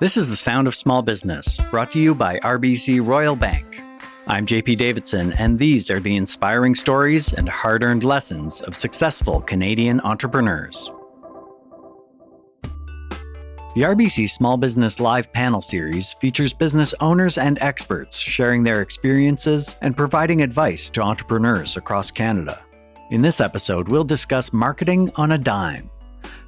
This is The Sound of Small Business, brought to you by RBC Royal Bank. I'm JP Davidson, and these are the inspiring stories and hard-earned lessons of successful Canadian entrepreneurs. The RBC Small Business Live panel series features business owners and experts sharing their experiences and providing advice to entrepreneurs across Canada. In this episode, we'll discuss marketing on a dime,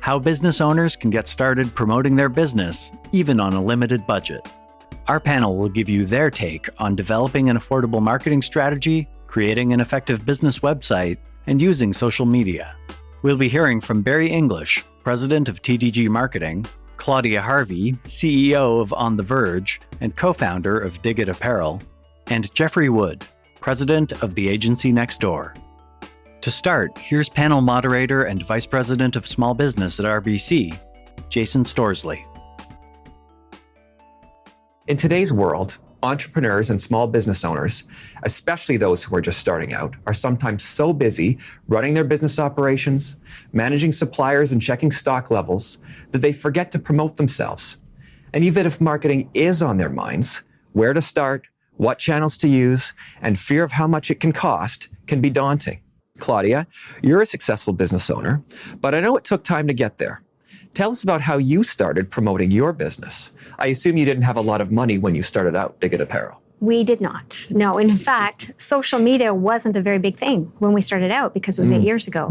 how business owners can get started promoting their business, even on a limited budget. Our panel will give you their take on developing an affordable marketing strategy, creating an effective business website, and using social media. We'll be hearing from Barry English, President of TDG Marketing, Claudia Harvey, CEO of On the Verge and co-founder of Dig It Apparel, and Jeffrey Wood, President of the agency Next Door. To start, here's panel moderator and Vice President of Small Business at RBC, Jason Storsley. In today's world, entrepreneurs and small business owners, especially those who are just starting out, are sometimes so busy running their business operations, managing suppliers and checking stock levels that they forget to promote themselves. And even if marketing is on their minds, where to start, what channels to use, and fear of how much it can cost can be daunting. Claudia, you're a successful business owner, but I know it took time to get there. Tell us about how you started promoting your business. I assume you didn't have a lot of money when you started out Dig It Apparel. We did not. No, in fact, social media wasn't a very big thing when we started out because it was 8 years ago.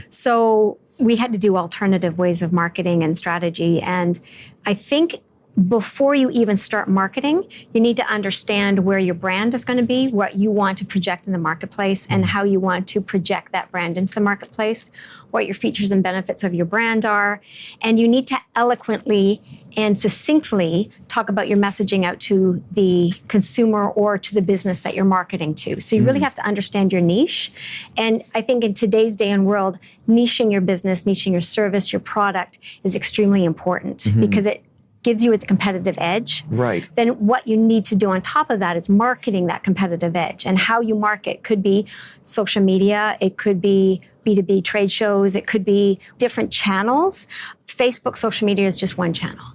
So we had to do alternative ways of marketing and strategy. And I think before you even start marketing, you need to understand where your brand is going to be, what you want to project in the marketplace, and how you want to project that brand into the marketplace, what your features and benefits of your brand are. And you need to eloquently and succinctly talk about your messaging out to the consumer or to the business that you're marketing to. So you really have to understand your niche. And I think in today's day and world, niching your business, niching your service, your product is extremely important because it gives you a competitive edge. Right. Then what you need to do on top of that is marketing that competitive edge. And how you market could be social media, it could be B2B trade shows, it could be different channels. Facebook social media is just one channel.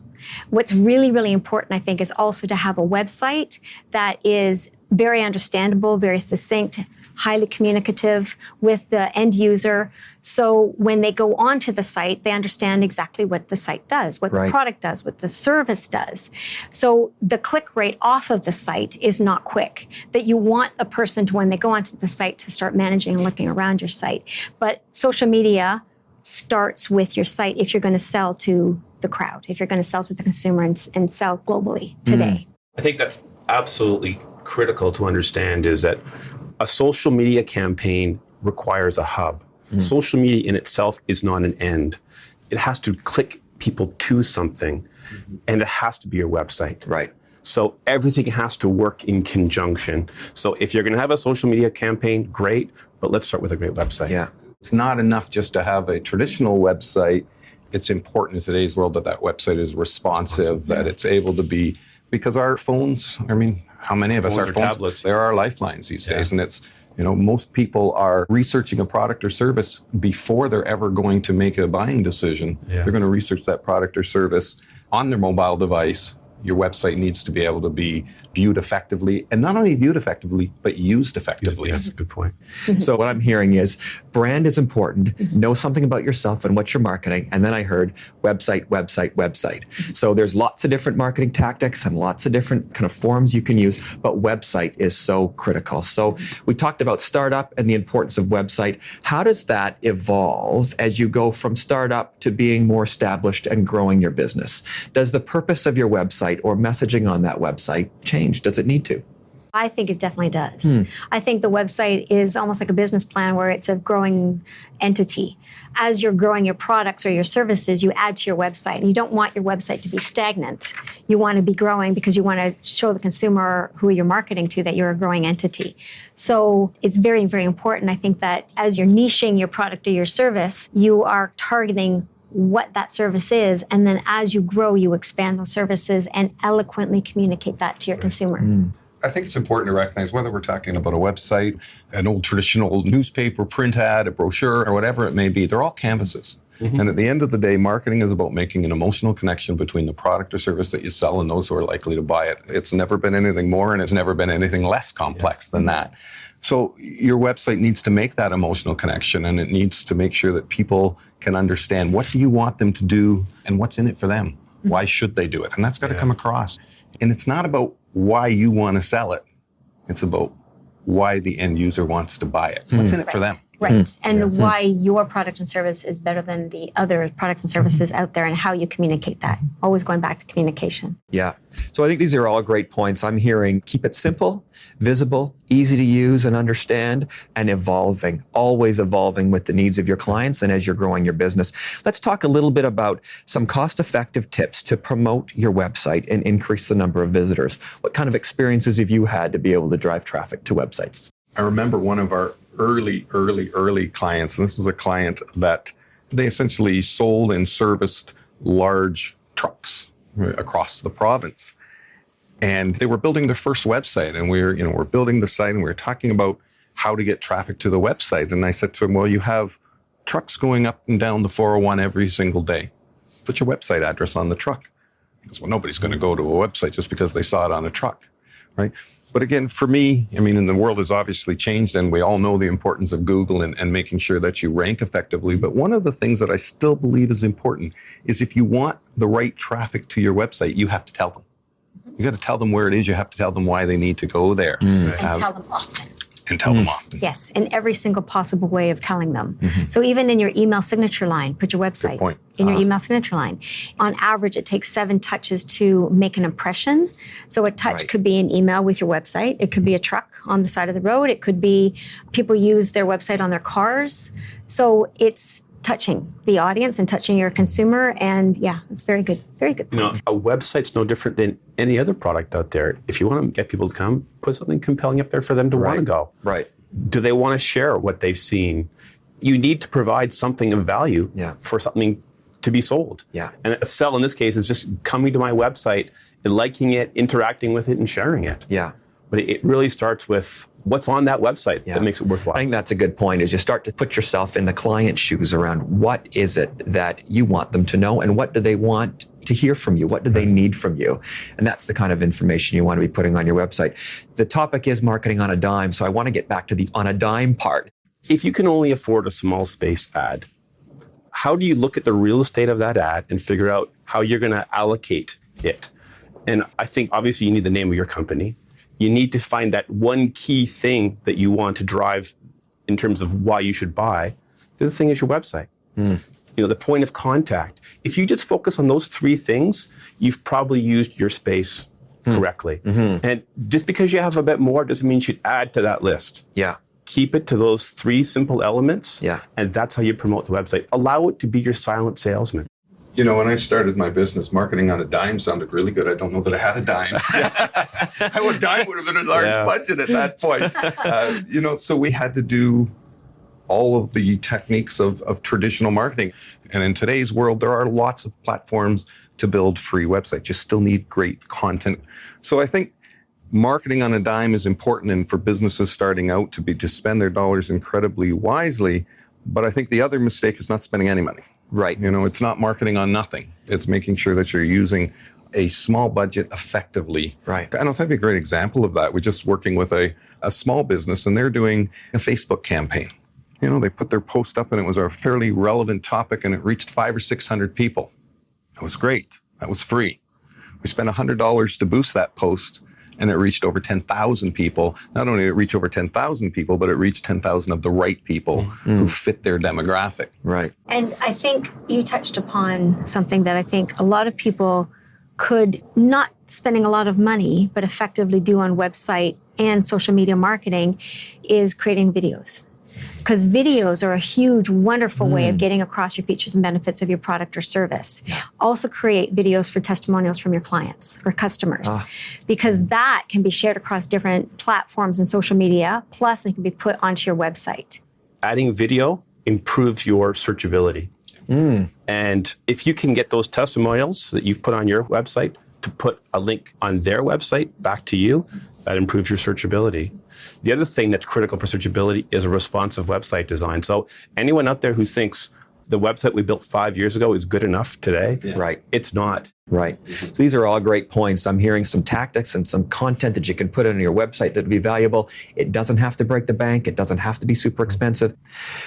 What's really, really important, I think, is also to have a website that is very understandable, very succinct, highly communicative with the end user. So when they go onto the site, they understand exactly what the site does, what the product does, what the service does. So the click rate off of the site is not quick. That you want a person to, when they go onto the site, to start managing and looking around your site. But social media starts with your site if you're going to sell to the crowd, if you're going to sell to the consumer and sell globally today. I think that's absolutely critical to understand is that a social media campaign requires a hub. Social media in itself is not an end. It has to click people to something, and it has to be your website. Right. So everything has to work in conjunction. So if you're going to have a social media campaign, great, but let's start with a great website. Yeah. It's not enough just to have a traditional website. It's important in today's world that that website is responsive, that it's able to be, because our phones, I mean, how many of us, our phones, tablets. They're our lifelines these days. And it's, most people are researching a product or service before they're ever going to make a buying decision. They're going to research that product or service on their mobile device. Your website needs to be able to be viewed effectively, and not only viewed effectively, but used effectively. That's a good point. So what I'm hearing is brand is important, know something about yourself and what you're marketing, and then I heard website, website, website. So there's lots of different marketing tactics and lots of different kind of forms you can use, but website is so critical. So we talked about startup and the importance of website. How does that evolve as you go from startup to being more established and growing your business? Does the purpose of your website or messaging on that website change? Does it need to? I think it definitely does. I think the website is almost like a business plan where it's a growing entity. As you're growing your products or your services, you add to your website. And you don't want your website to be stagnant. You want to be growing because you want to show the consumer who you're marketing to that you're a growing entity. So it's very, very important. I think that as you're niching your product or your service, you are targeting what that service is, and then as you grow, you expand those services and eloquently communicate that to your consumer. I think it's important to recognize whether we're talking about a website, an old traditional newspaper, print ad, a brochure, or whatever it may be, they're all canvases. And at the end of the day, marketing is about making an emotional connection between the product or service that you sell and those who are likely to buy it. It's never been anything more, and it's never been anything less complex than that. So your website needs to make that emotional connection, and it needs to make sure that people can understand what do you want them to do and what's in it for them. Why should they do it? And that's got to come across. And it's not about why you want to sell it. It's about why the end user wants to buy it. What's in it for them? Right. And why your product and service is better than the other products and services out there, and how you communicate that. Always going back to communication. Yeah. So I think these are all great points. I'm hearing keep it simple, visible, easy to use and understand, and evolving, always evolving with the needs of your clients and as you're growing your business. Let's talk a little bit about some cost-effective tips to promote your website and increase the number of visitors. What kind of experiences have you had to be able to drive traffic to websites? I remember one of our early clients, and this was a client that they essentially sold and serviced large trucks across the province. And they were building their first website, and we're building the site, and we were talking about how to get traffic to the website. And I said to him, well, you have trucks going up and down the 401 every single day. Put your website address on the truck. He goes, well, nobody's going to go to a website just because they saw it on a truck, right? But again, for me, and the world has obviously changed, and we all know the importance of Google and making sure that you rank effectively. But one of the things that I still believe is important is if you want the right traffic to your website, you have to tell them. You got to tell them where it is. You have to tell them why they need to go there. And tell them often. And tell them often. Yes, in every single possible way of telling them. So even in your email signature line, put your website in your email signature line. On average, it takes 7 touches to make an impression. So a touch could be an email with your website. It could be a truck on the side of the road. It could be people use their website on their cars. So it's touching the audience and touching your consumer. And yeah, it's very good. Very good point. A website's no different than any other product out there. If you want to get people to come, put something compelling up there for them to want to go. Right. Do they want to share what they've seen? You need to provide something of value for something to be sold. Yeah. And a sell in this case is just coming to my website and liking it, interacting with it, and sharing it. Yeah. But it really starts with what's on that website that makes it worthwhile. I think that's a good point, is you start to put yourself in the client's shoes around what is it that you want them to know and what do they want to hear from you? What do they need from you? And that's the kind of information you want to be putting on your website. The topic is marketing on a dime, so I want to get back to the on a dime part. If you can only afford a small space ad, how do you look at the real estate of that ad and figure out how you're going to allocate it? And I think obviously you need the name of your company. You need to find that one key thing that you want to drive in terms of why you should buy. The other thing is your website. The point of contact. If you just focus on those 3 things, you've probably used your space correctly. And just because you have a bit more doesn't mean you should add to that list. Yeah. Keep it to those 3 simple elements. Yeah. And that's how you promote the website. Allow it to be your silent salesman. When I started my business, marketing on a dime sounded really good. I don't know that I had a dime. A dime would have been a large budget at that point. So we had to do all of the techniques of traditional marketing. And in today's world, there are lots of platforms to build free websites. You still need great content. So I think marketing on a dime is important, and for businesses starting out to spend their dollars incredibly wisely. But I think the other mistake is not spending any money. Right. It's not marketing on nothing. It's making sure that you're using a small budget effectively. Right. And I'll tell you a great example of that. We're just working with a small business, and they're doing a Facebook campaign. They put their post up, and it was a fairly relevant topic, and it reached 500 or 600 people. That was great. That was free. We spent $100 to boost that post, and it reached over 10,000 people. Not only did it reach over 10,000 people, but it reached 10,000 of the right people who fit their demographic. Right. And I think you touched upon something that I think a lot of people could, not spending a lot of money, but effectively do on website and social media marketing, is creating videos. Because videos are a huge, wonderful way of getting across your features and benefits of your product or service. Also create videos for testimonials from your clients or customers, because that can be shared across different platforms and social media, plus they can be put onto your website. Adding video improves your searchability. And if you can get those testimonials that you've put on your website to put a link on their website back to you, that improves your searchability. The other thing that's critical for searchability is a responsive website design. So anyone out there who thinks, the website we built 5 years ago is good enough today. Right. It's not. Right. So these are all great points. I'm hearing some tactics and some content that you can put on your website that would be valuable. It doesn't have to break the bank. It doesn't have to be super expensive.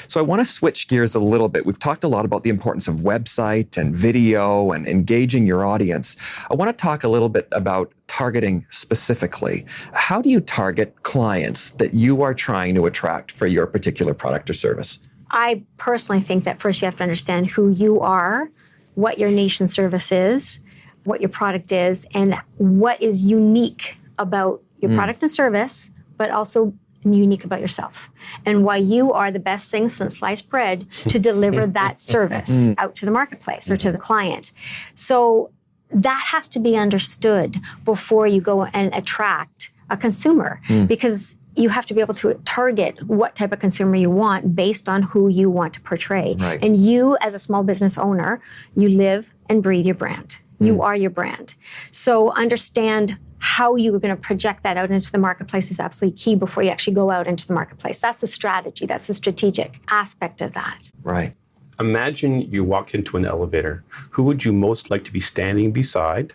So I want to switch gears a little bit. We've talked a lot about the importance of website and video and engaging your audience. I want to talk a little bit about targeting specifically. How do you target clients that you are trying to attract for your particular product or service? I personally think that first you have to understand who you are, what your niche and service is, what your product is, and what is unique about your product and service, but also unique about yourself, and why you are the best thing since sliced bread to deliver that service out to the marketplace or to the client. So that has to be understood before you go and attract a consumer, because you have to be able to target what type of consumer you want based on who you want to portray. Right. And you, as a small business owner, you live and breathe your brand. You are your brand. So understand how you're going to project that out into the marketplace is absolutely key before you actually go out into the marketplace. That's the strategy. That's the strategic aspect of that. Right. Imagine you walk into an elevator. Who would you most like to be standing beside?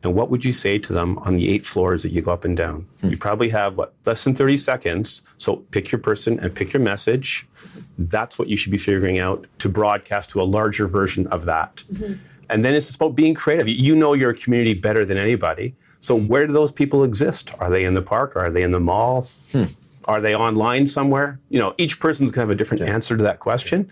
And what would you say to them on the 8 floors that you go up and down? You probably have, less than 30 seconds. So pick your person and pick your message. That's what you should be figuring out to broadcast to a larger version of that. And then it's about being creative. You know your community better than anybody. So where do those people exist? Are they in the park? Are they in the mall? Are they online somewhere? Each person's going to have a different answer to that question.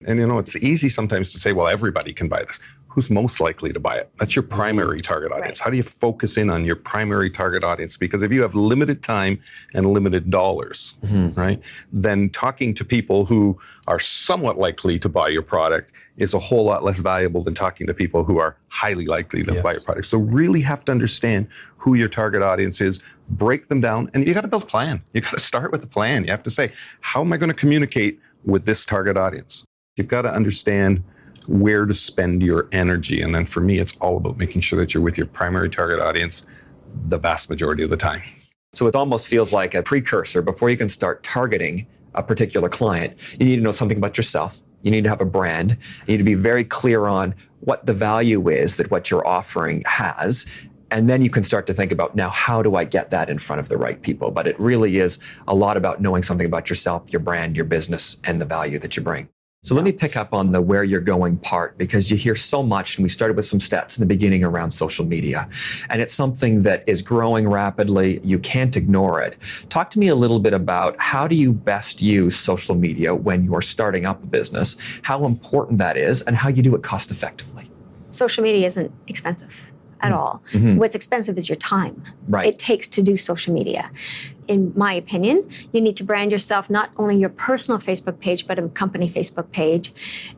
And it's easy sometimes to say, well, everybody can buy this. Who's most likely to buy it? That's your primary target audience. Right. How do you focus in on your primary target audience? Because if you have limited time and limited dollars, right, then talking to people who are somewhat likely to buy your product is a whole lot less valuable than talking to people who are highly likely to buy your product. So really have to understand who your target audience is, break them down, and you got to build a plan. You got to start with a plan. You have to say, how am I going to communicate with this target audience? You've got to understand where to spend your energy. And then for me, it's all about making sure that you're with your primary target audience the vast majority of the time. So it almost feels like a precursor. Before you can start targeting a particular client, you need to know something about yourself. You need to have a brand. You need to be very clear on what the value is that what you're offering has. And then you can start to think about, now, how do I get that in front of the right people? But it really is a lot about knowing something about yourself, your brand, your business, and the value that you bring. So let me pick up on the where you're going part, because you hear so much, and we started with some stats in the beginning around social media, and it's something that is growing rapidly. You can't ignore it. Talk to me a little bit about how do you best use social media when you're starting up a business, how important that is, and how you do it cost effectively. Social media isn't expensive at all. What's expensive is your time it takes to do social media. In my opinion, you need to brand yourself, not only your personal Facebook page, but a company Facebook page.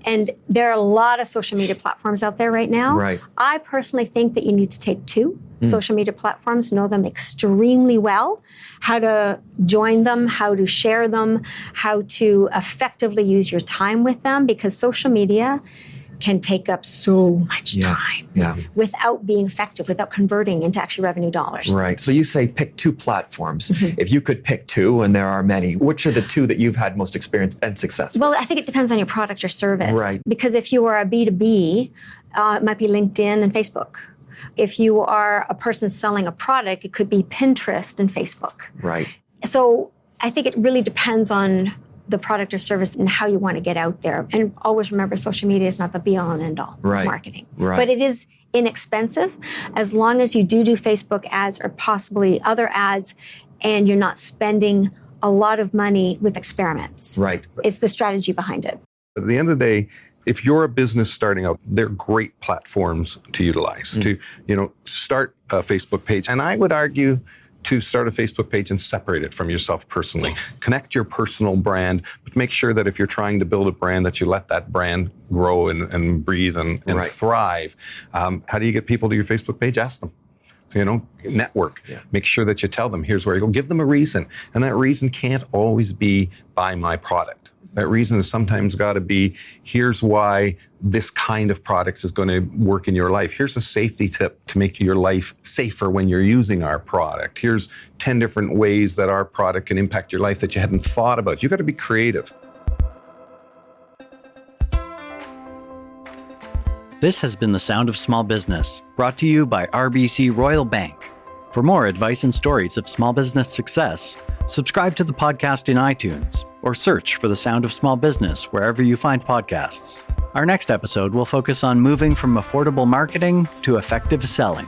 And there are a lot of social media platforms out there right now. Right. I personally think that you need to take 2 social media platforms, know them extremely well, how to join them, how to share them, how to effectively use your time with them, because social media can take up so much time without being effective, without converting into actually revenue dollars. Right. So you say pick 2 platforms. If you could pick 2, and there are many, which are the 2 that you've had most experience and success with? Well, I think it depends on your product or service. Right. Because if you are a B2B, it might be LinkedIn and Facebook. If you are a person selling a product, it could be Pinterest and Facebook. Right. So I think it really depends on the product or service and how you want to get out there. And always remember, social media is not the be-all and end-all of marketing. Right. But it is inexpensive as long as you do Facebook ads or possibly other ads, and you're not spending a lot of money with experiments. Right. It's the strategy behind it. At the end of the day, if you're a business starting out, they're great platforms to utilize to, start a Facebook page. And I would argue to start a Facebook page and separate it from yourself personally. Connect your personal brand, but make sure that if you're trying to build a brand, that you let that brand grow and breathe and thrive. How do you get people to your Facebook page? Ask them. Network. Make sure that you tell them, here's where you go. Give them a reason. And that reason can't always be buy my product. That reason has sometimes got to be, here's why this kind of product is going to work in your life. Here's a safety tip to make your life safer when you're using our product. Here's 10 different ways that our product can impact your life that you hadn't thought about. You got to be creative. This has been The Sound of Small Business, brought to you by RBC Royal Bank. For more advice and stories of small business success, subscribe to the podcast in iTunes or search for The Sound of Small Business wherever you find podcasts. Our next episode will focus on moving from affordable marketing to effective selling.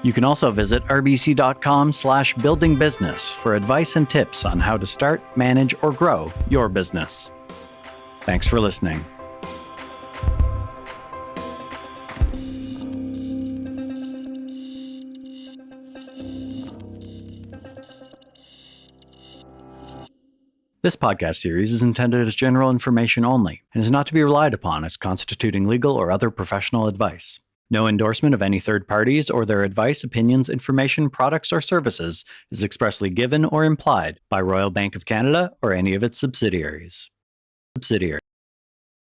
You can also visit rbc.com/buildingbusiness for advice and tips on how to start, manage, or grow your business. Thanks for listening. This podcast series is intended as general information only and is not to be relied upon as constituting legal or other professional advice. No endorsement of any third parties or their advice, opinions, information, products, or services is expressly given or implied by Royal Bank of Canada or any of its subsidiaries.